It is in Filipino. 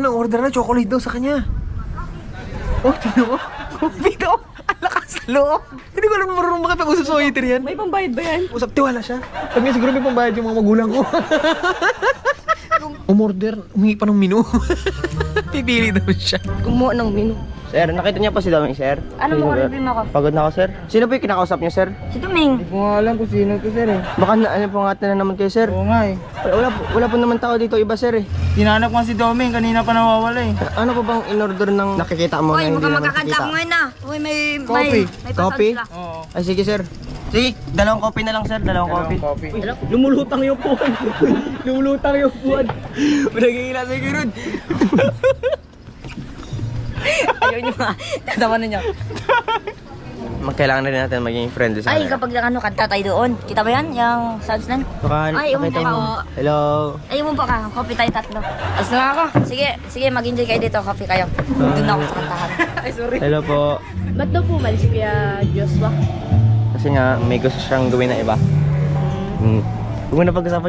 Ano, order na chocolate daw sa kanya. Oh, tignan mo. Coffee daw. Ang lakas sa loob. Hindi ko alam marunong makipag-usap sa waiter yan. May pambayad ba yan? Usap, tiwala siya. Sabi niya siguro may pambayad yung mga magulang ko. Umorder, humingi pa ng menu. Pipili daw siya. Kumuha ng menu. Sir, nakita niya po si Doming, sir? Ano mo order mo ako? Pagod na ako, sir. Sino po yung kinakausap niyo, sir? Si Tuming. Hindi ko nga alam kung sino to, sir eh. Baka na, ano po nga na naman kayo, sir? Oo nga eh. Wala po naman tao dito, iba, sir eh. Tinanap nga si Doming, kanina pa nawawala eh. Ano po bang in-order ng nakikita mo na Uy, hindi mukhang naman magkakanta nakikita? ako ngayon na. Uy, may Coffee. pasal Coffee? sila. Oo. Ay, sige, sir. Sige, dalawang coffee na lang, sir. Dalawang coffee. Coffee. Lumulutang yung puwan. Lumulutang yung puwan. Pinagigila sa girod. Ayaw nyo nga. Tatawanan nyo. Kailangan na rin natin maging friendly sa Ay, kanila. kapag ano, kanta tayo doon. Kita ba yan? Yung sounds nan? Baka Ay, nakita umpa ka. mo. Hello. Ay, umpa ka. Coffee tayo tatlo. As na ako. Sige, mag-enjoy kayo dito. Coffee kayo. Doon ako sa kantahan. Ay, sorry. Hello po. Ba't daw po malis kaya Joshua? Kasi nga, may gusto siyang gawin na iba. Huwag mo na pag-usapan